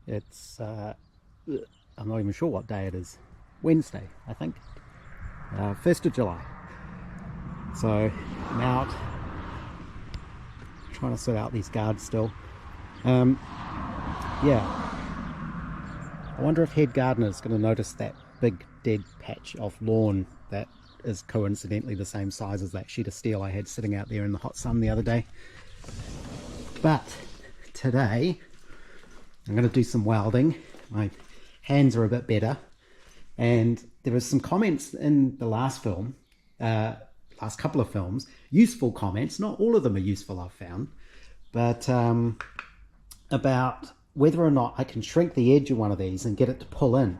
It's, I'm not even sure what day it is. Wednesday, I think. 1st of July. So I'm out trying to sort out these guards still. Yeah. I wonder if head gardener's going to notice that big dead patch of lawn that is coincidentally the same size as that sheet of steel I had sitting out there in the hot sun the other day. But today I'm going to do some welding. My hands are a bit better, and there was some comments in the last film, last couple of films, useful comments, not all of them are useful I've found, but about whether or not I can shrink the edge of one of these and get it to pull in.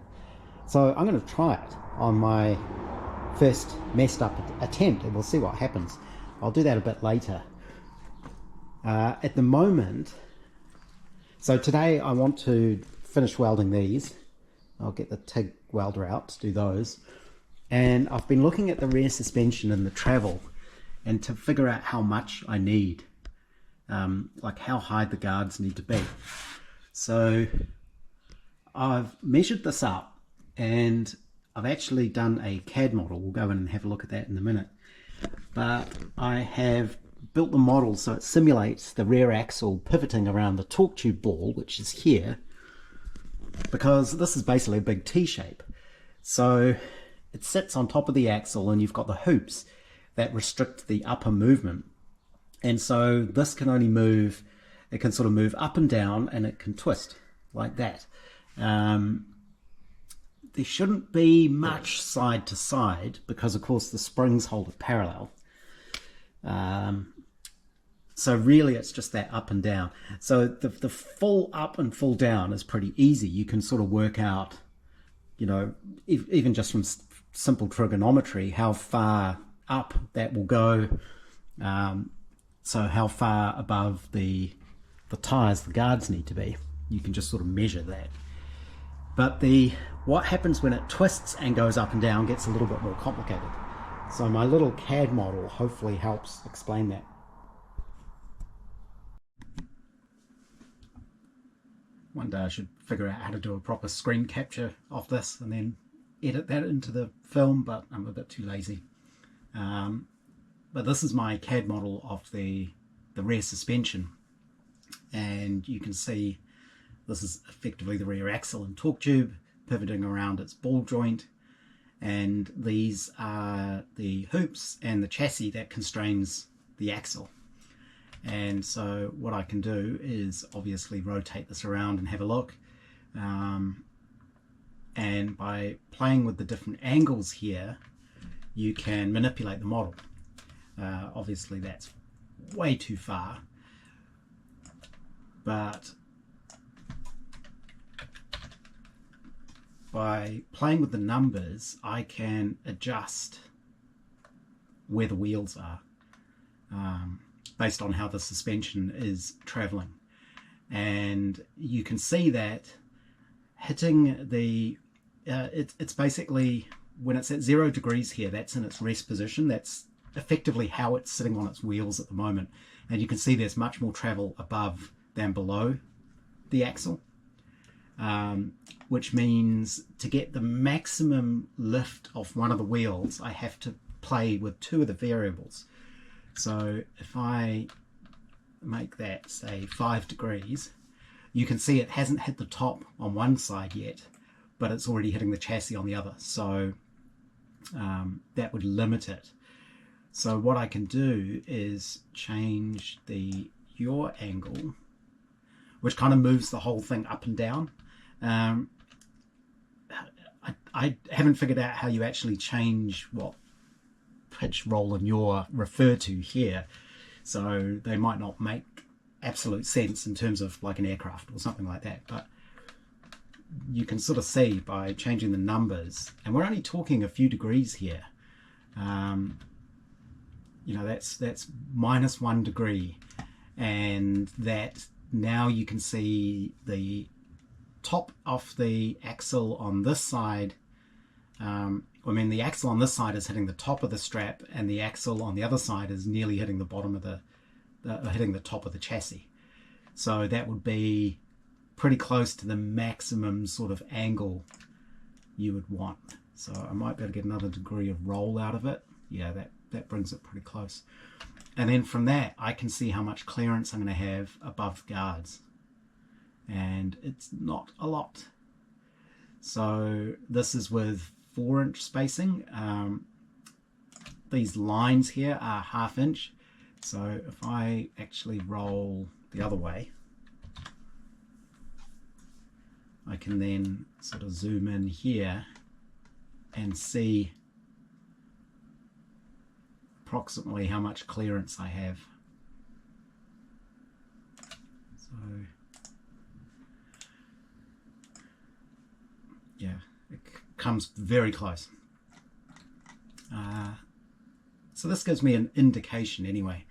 So I'm going to try it on my first messed up attempt and we'll see what happens. I'll do that a bit later. At the moment, so today I want to finish welding these. I'll get the TIG welder out to do those. And I've been looking at the rear suspension and the travel and to figure out how much I need, like how high the guards need to be. So I've measured this up and I've actually done a CAD model. We'll go in and have a look at that in a minute. But I have built the model so it simulates the rear axle pivoting around the torque tube ball, which is here, because this is basically a big T-shape. So it sits on top of the axle and you've got the hoops that restrict the upper movement. And so this can only move, it can sort of move up and down and it can twist like that. There shouldn't be much side to side because of course the springs hold it parallel. So really it's just that up and down. So the full up and full down is pretty easy. You can sort of work out, you know, even just from simple trigonometry, how far up that will go. So how far above the tires the guards need to be. You can just sort of measure that. But what happens when it twists and goes up and down gets a little bit more complicated. So my little CAD model hopefully helps explain that. One day I should figure out how to do a proper screen capture of this and then edit that into the film, but I'm a bit too lazy. But this is my CAD model of the rear suspension, and you can see this is effectively the rear axle and torque tube pivoting around its ball joint, and these are the hoops and the chassis that constrains the axle. And so what I can do is obviously rotate this around and have a look, and by playing with the different angles here you can manipulate the model. Obviously that's way too far, but by playing with the numbers I can adjust where the wheels are based on how the suspension is traveling. And you can see that hitting the it's basically when it's at 0 degrees here, that's in its rest position. That's effectively how it's sitting on its wheels at the moment, and you can see there's much more travel above than below the axle, which means to get the maximum lift off one of the wheels I have to play with two of the variables. So if I make that say 5 degrees, you can see it hasn't hit the top on one side yet, but it's already hitting the chassis on the other, so that would limit it. So what I can do is change the yaw angle, which kind of moves the whole thing up and down. I haven't figured out how you actually change what pitch, roll and yaw refer to here, so they might not make absolute sense in terms of like an aircraft or something like that, but you can sort of see by changing the numbers, and we're only talking a few degrees here. You know, that's -1 degree, and that now you can see the top of the axle on this side. I mean, the axle on this side is hitting the top of the strap, and the axle on the other side is nearly hitting the bottom of hitting the top of the chassis. So that would be pretty close to the maximum sort of angle you would want. So I might be able to get another degree of roll out of it. Yeah, that brings it pretty close. And then from that, I can see how much clearance I'm going to have above the guards. And it's not a lot. So this is with 4-inch spacing. These lines here are 1/2 inch. So if I actually roll the other way, I can then sort of zoom in here and see approximately how much clearance I have. So yeah, it comes very close. So this gives me an indication anyway.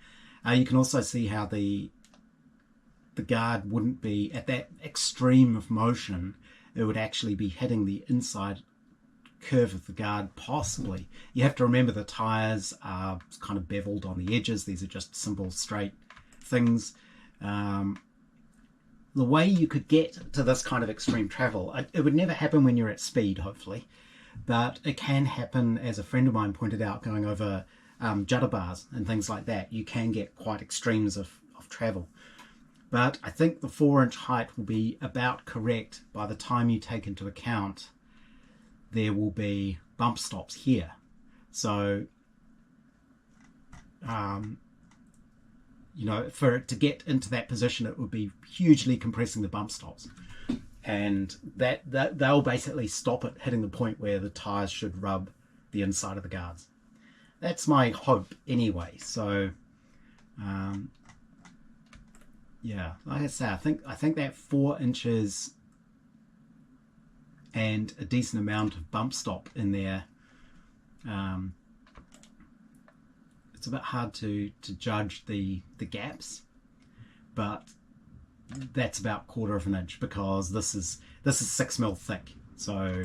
You can also see how the guard wouldn't be at that extreme of motion. It would actually be hitting the inside curve of the guard, possibly. You have to remember the tires are kind of beveled on the edges. These are just simple straight things. The way you could get to this kind of extreme travel, it would never happen when you're at speed, hopefully, but it can happen, as a friend of mine pointed out, going over judder bars and things like that. You can get quite extremes of travel. But I think the 4-inch height will be about correct by the time you take into account there will be bump stops here. So, you know, for it to get into that position, it would be hugely compressing the bump stops. And that they'll basically stop it hitting the point where the tires should rub the inside of the guards. That's my hope anyway. So, yeah, like I say, I think that 4 inches and a decent amount of bump stop in there. It's a bit hard to judge the gaps, but that's about 1/4 of an inch, because this is 6 mil thick. So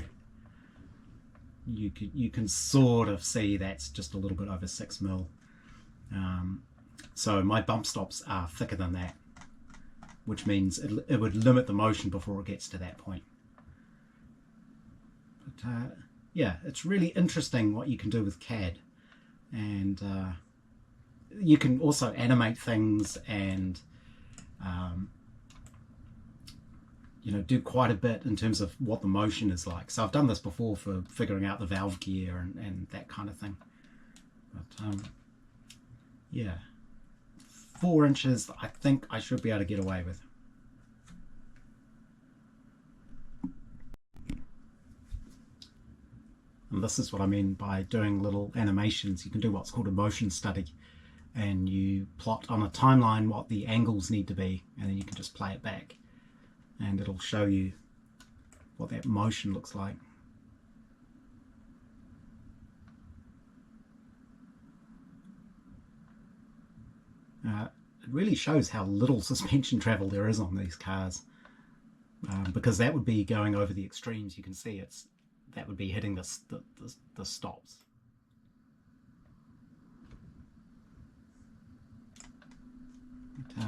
you can sort of see that's just a little bit over 6 mil. So my bump stops are thicker than that, which means it would limit the motion before it gets to that point. But yeah, it's really interesting what you can do with CAD, and you can also animate things and you know, do quite a bit in terms of what the motion is like. So I've done this before for figuring out the valve gear and that kind of thing. But yeah, 4 inches I think I should be able to get away with. And this is what I mean by doing little animations. You can do what's called a motion study, and you plot on a timeline what the angles need to be, and then you can just play it back and it'll show you what that motion looks like. It really shows how little suspension travel there is on these cars, because that would be going over the extremes. You can see that would be hitting the stops. But,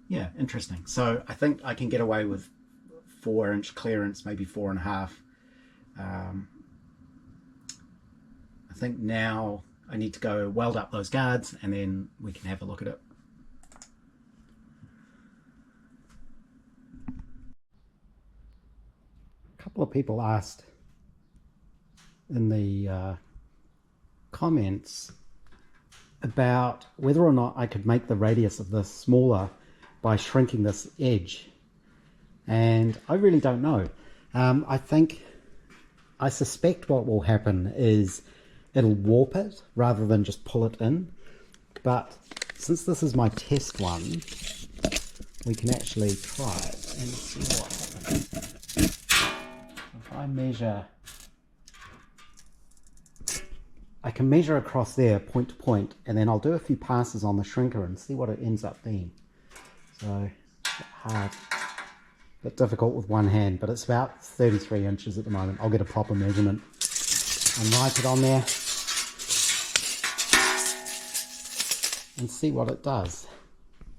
yeah, interesting. So I think I can get away with 4-inch clearance, maybe 4.5. I think now I need to go weld up those guards, and then we can have a look at it. A couple of people asked in the comments about whether or not I could make the radius of this smaller by shrinking this edge, and I really don't know. I suspect what will happen is it'll warp it rather than just pull it in, but since this is my test one, we can actually try it and see what happens. If I measure, I can measure across there point to point, and then I'll do a few passes on the shrinker and see what it ends up being. So, hard, a bit difficult with one hand, but it's about 33 inches at the moment. I'll get a proper measurement and write it on there and see what it does,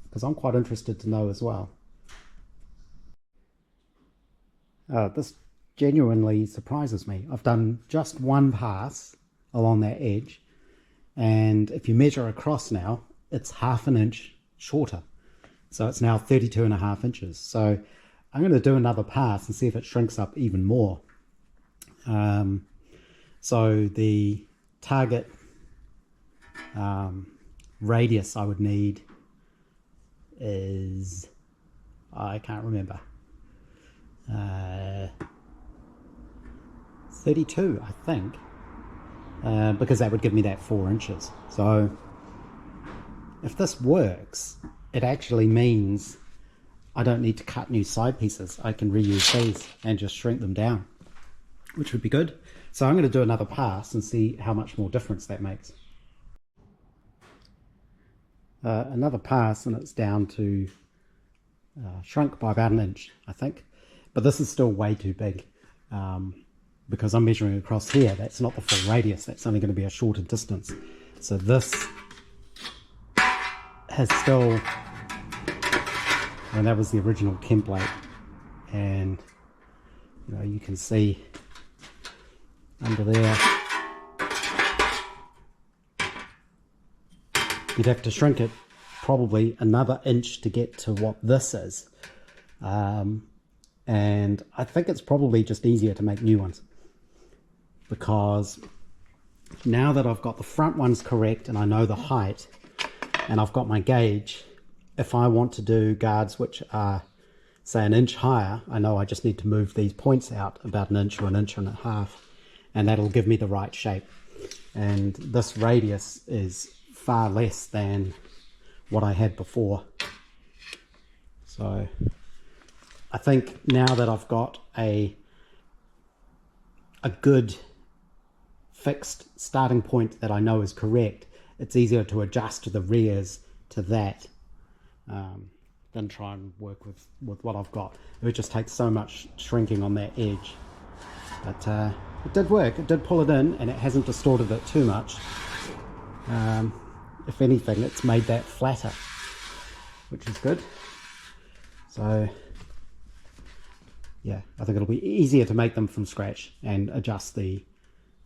because I'm quite interested to know as well. This genuinely surprises me. I've done just one pass along that edge, and if you measure across now, it's 1/2 inch shorter. So it's now 32.5 inches. So I'm going to do another pass and see if it shrinks up even more. So the target radius I would need is, I can't remember, 32 I think, because that would give me that 4 inches. So if this works, it actually means I don't need to cut new side pieces. I can reuse these and just shrink them down, which would be good. So I'm going to do another pass and see how much more difference that makes. Another pass, and it's down to shrunk by about 1 inch, I think. But this is still way too big, because I'm measuring across here. That's not the full radius. That's only going to be a shorter distance. So this has still, and that was the original template, and you know, you can see under there you'd have to shrink it probably another inch to get to what this is, and I think it's probably just easier to make new ones, because now that I've got the front ones correct and I know the height and I've got my gauge, if I want to do guards which are say 1 inch higher, I know I just need to move these points out about 1 inch or 1.5 inches, and that'll give me the right shape. And this radius is far less than what I had before. So I think now that I've got a good fixed starting point that I know is correct, it's easier to adjust to the rears to that than try and work with what I've got. It would just take so much shrinking on that edge. But it did work. It did pull it in, and it hasn't distorted it too much. If anything, it's made that flatter, which is good. So yeah, I think it'll be easier to make them from scratch and adjust the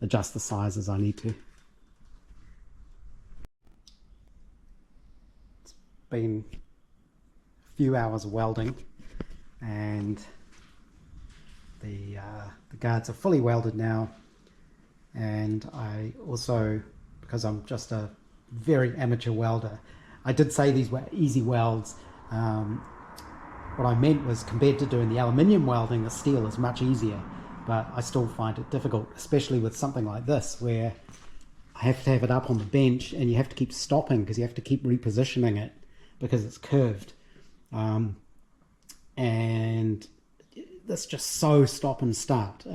sizes I need to. It's been a few hours of welding, and the guards are fully welded now. And I also, because I'm just a very amateur welder, I did say these were easy welds. What I meant was, compared to doing the aluminium welding, the steel is much easier, but I still find it difficult, especially with something like this, where I have to have it up on the bench and you have to keep stopping because you have to keep repositioning it because it's curved. And that's just so stop and start.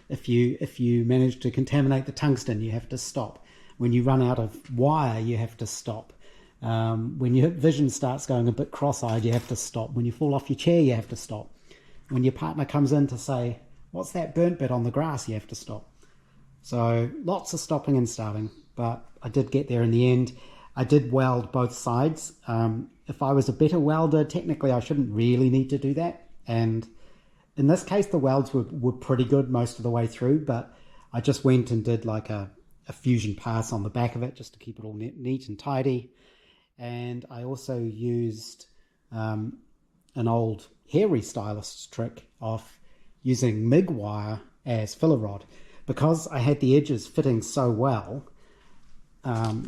If you manage to contaminate the tungsten, you have to stop. When you run out of wire, you have to stop. When your vision starts going a bit cross-eyed, you have to stop. When you fall off your chair, you have to stop. When your partner comes in to say, "What's that burnt bit on the grass?" you have to stop. So lots of stopping and starting, but I did get there in the end. I did weld both sides. If I was a better welder, technically I shouldn't really need to do that. And in this case, the welds were pretty good most of the way through, but I just went and did like a fusion pass on the back of it just to keep it all neat and tidy. And I also used an old hair restylist trick of using MIG wire as filler rod. Because I had the edges fitting so well,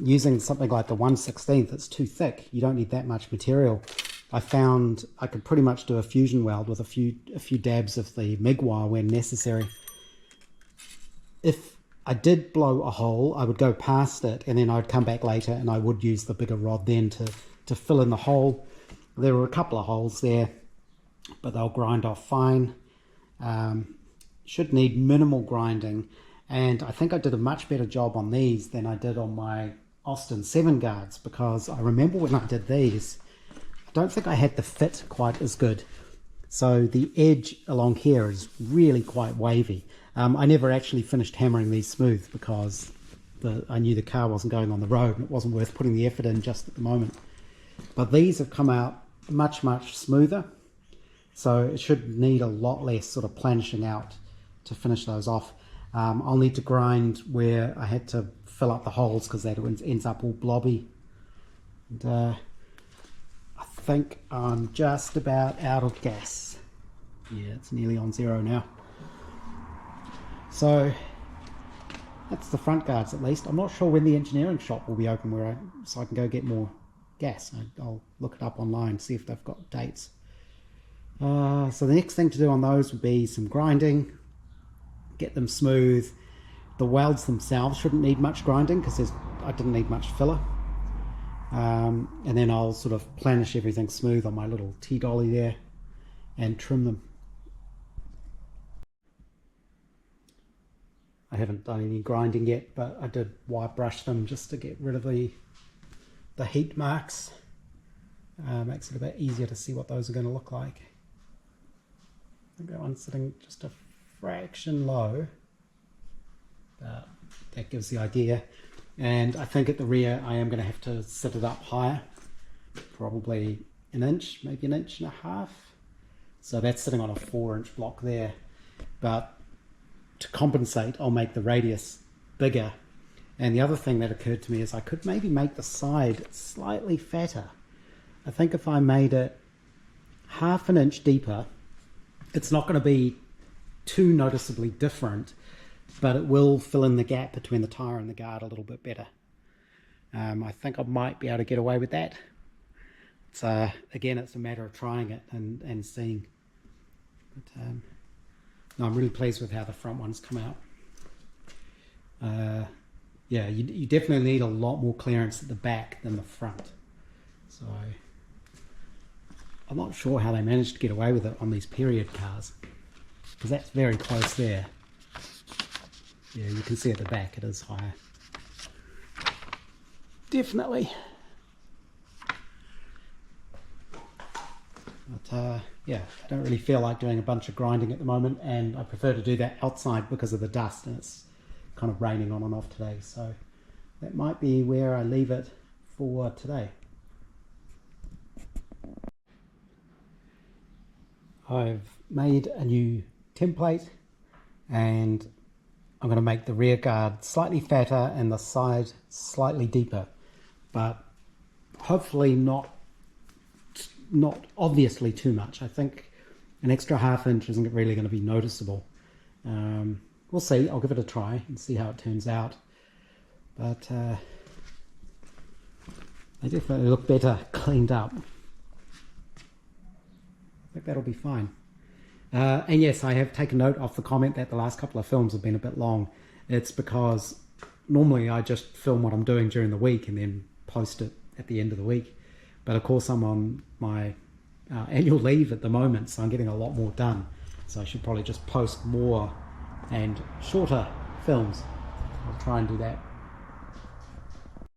using something like the 1/16, it's too thick. You don't need that much material. I found I could pretty much do a fusion weld with a few dabs of the MIG wire when necessary. If I did blow a hole, I would go past it and then I'd come back later and I would use the bigger rod then to fill in the hole. There were a couple of holes there, but they'll grind off fine. Should need minimal grinding, and I think I did a much better job on these than I did on my Austin 7 guards, because I remember when I did these, I don't think I had the fit quite as good. So the edge along here is really quite wavy. I never actually finished hammering these smooth because I knew the car wasn't going on the road and it wasn't worth putting the effort in just at the moment. But these have come out much, much smoother. So it should need a lot less sort of planishing out to finish those off. I'll need to grind where I had to fill up the holes because that ends up all blobby. And I think I'm just about out of gas. Yeah, it's nearly on 0 now. So that's the front guards at least. I'm not sure when the engineering shop will be open so I can go get more gas. I'll look it up online, see if they've got dates. So the next thing to do on those would be some grinding, get them smooth. The welds themselves shouldn't need much grinding because I didn't need much filler. And then I'll sort of planish everything smooth on my little T-dolly there and trim them. I haven't done any grinding yet, but I did wire brush them just to get rid of the heat marks. Makes it a bit easier to see what those are going to look like. I think that one's sitting just a fraction low, but that gives the idea. And I think at the rear I am going to have to sit it up higher, probably an inch, maybe an inch and a half. So that's sitting on a 4-inch block there, but to compensate I'll make the radius bigger. And the other thing that occurred to me is I could maybe make the side slightly fatter. I think if I made it 1/2 inch deeper, it's not going to be too noticeably different, but it will fill in the gap between the tyre and the guard a little bit better. I think I might be able to get away with that. It's, again, it's a matter of trying it and seeing. But, no, I'm really pleased with how the front ones come out. Yeah, you definitely need a lot more clearance at the back than the front. So I'm not sure how they managed to get away with it on these period cars, because that's very close there. Yeah, you can see at the back it is higher. Definitely. But yeah, I don't really feel like doing a bunch of grinding at the moment, and I prefer to do that outside because of the dust, and it's kind of raining on and off today, so that might be where I leave it for today. I've made a new template, and I'm going to make the rear guard slightly fatter and the side slightly deeper, but hopefully not obviously too much. I think an extra 1/2 inch isn't really going to be noticeable. We'll see. I'll give it a try and see how it turns out. But they definitely look better cleaned up. I think that'll be fine. And yes, I have taken note of the comment that the last couple of films have been a bit long. It's because normally I just film what I'm doing during the week and then post it at the end of the week. But of course I'm on my annual leave at the moment, so I'm getting a lot more done. So I should probably just post more and shorter films. I'll try and do that.